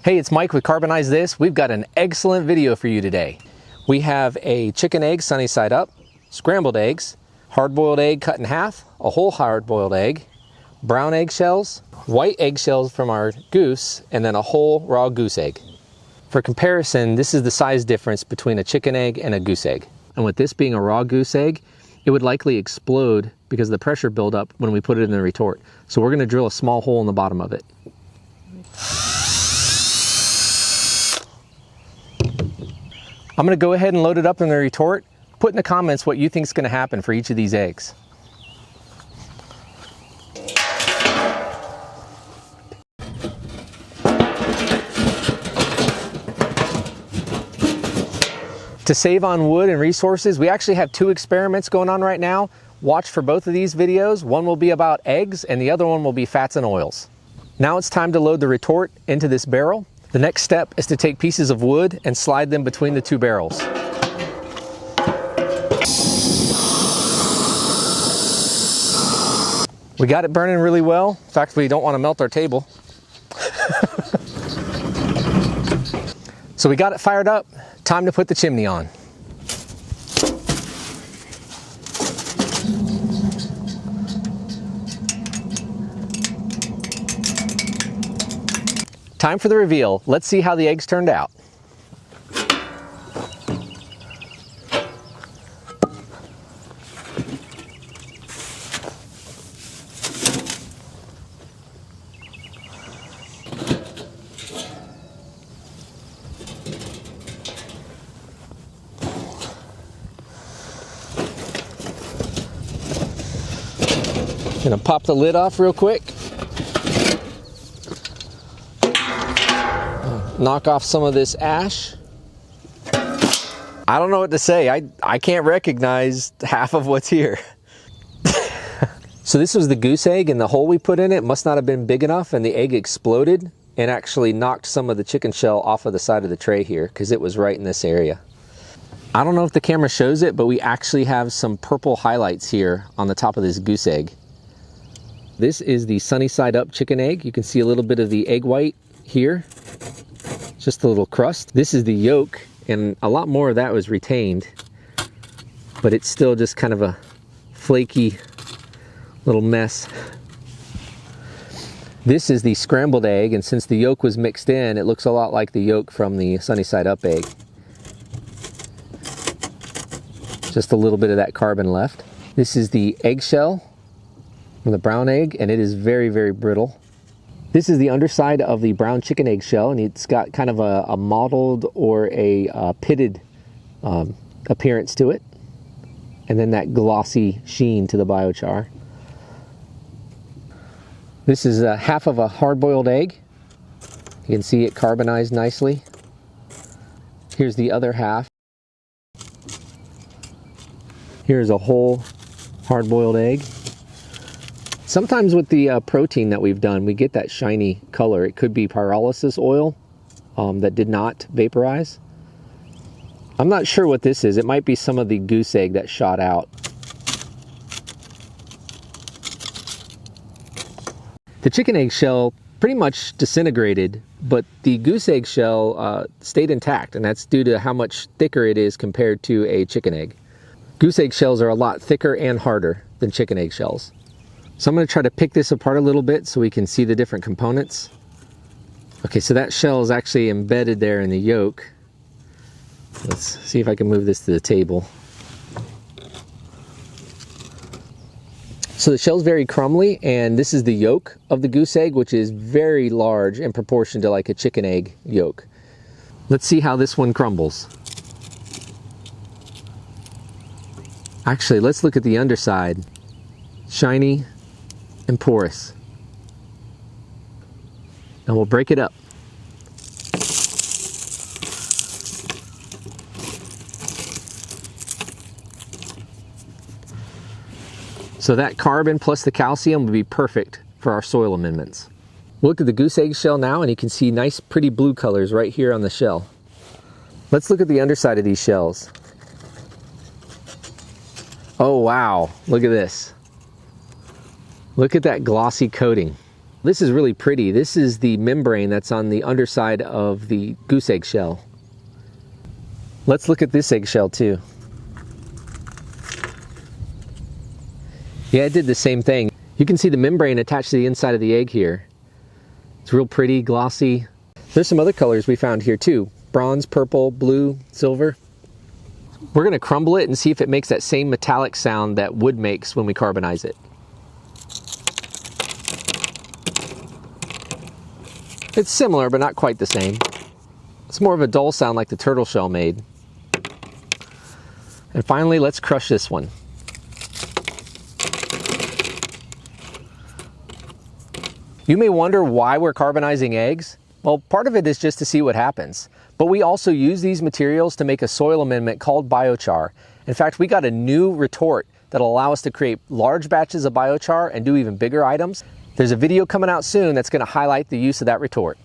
Hey, it's Mike with Carbonize This. We've got an excellent video for you today. We have a chicken egg sunny side up, scrambled eggs, hard-boiled egg cut in half, a whole hard-boiled egg, brown eggshells, white eggshells from our goose, and then a whole raw goose egg. For comparison, this is the size difference between a chicken egg and a goose egg. And with this being a raw goose egg, it would likely explode because of the pressure buildup when we put it in the retort. So we're going to drill a small hole in the bottom of it. I'm going to go ahead and load it up in the retort. Put in the comments what you think is going to happen for each of these eggs. To save on wood and resources, we actually have two experiments going on right now. Watch for both of these videos. One will be about eggs and the other one will be fats and oils. Now it's time to load the retort into this barrel. The next step is to take pieces of wood and slide them between the two barrels. We got it burning really well. In fact, we don't want to melt our table. So we got it fired up. Time to put the chimney on. Time for the reveal. Let's see how the eggs turned out. Gonna pop the lid off real quick. Knock off some of this ash. I don't know what to say. I can't recognize half of what's here. So this was the goose egg, and the hole we put in it must not have been big enough, and the egg exploded and actually knocked some of the chicken shell off of the side of the tray here because it was right in this area. I don't know if the camera shows it, but we actually have some purple highlights here on the top of this goose egg. This is the sunny side up chicken egg. You can see a little bit of the egg white here, just a little crust. This is the yolk, and a lot more of that was retained, but it's still just kind of a flaky little mess. This is the scrambled egg, and since the yolk was mixed in, it looks a lot like the yolk from the sunny side up egg. Just a little bit of that carbon left. This is the eggshell from the brown egg, and it is very, very brittle. This is the underside of the brown chicken egg shell, and it's got kind of a mottled or a pitted appearance to it. And then that glossy sheen to the biochar. This is half of a hard-boiled egg. You can see it carbonized nicely. Here's the other half. Here's a whole hard-boiled egg. Sometimes with the protein that we've done, we get that shiny color. It could be pyrolysis oil that did not vaporize. I'm not sure what this is. It might be some of the goose egg that shot out. The chicken egg shell pretty much disintegrated, but the goose egg shell stayed intact, and that's due to how much thicker it is compared to a chicken egg. Goose egg shells are a lot thicker and harder than chicken egg shells. So I'm going to try to pick this apart a little bit so we can see the different components. Okay, so that shell is actually embedded there in the yolk. Let's see if I can move this to the table. So the shell's very crumbly, and this is the yolk of the goose egg, which is very large in proportion to like a chicken egg yolk. Let's see how this one crumbles. Actually, let's look at the underside. Shiny and porous. And we'll break it up. So that carbon plus the calcium will be perfect for our soil amendments. Look at the goose egg shell now, and you can see nice pretty blue colors right here on the shell. Let's look at the underside of these shells. Oh wow, look at this. Look at that glossy coating. This is really pretty. This is the membrane that's on the underside of the goose egg shell. Let's look at this eggshell too. Yeah, it did the same thing. You can see the membrane attached to the inside of the egg here. It's real pretty, glossy. There's some other colors we found here too. Bronze, purple, blue, silver. We're gonna crumble it and see if it makes that same metallic sound that wood makes when we carbonize it. It's similar, but not quite the same. It's more of a dull sound like the turtle shell made. And finally, let's crush this one. You may wonder why we're carbonizing eggs. Well, part of it is just to see what happens. But we also use these materials to make a soil amendment called biochar. In fact, we got a new retort that'll allow us to create large batches of biochar and do even bigger items. There's a video coming out soon that's going to highlight the use of that retort.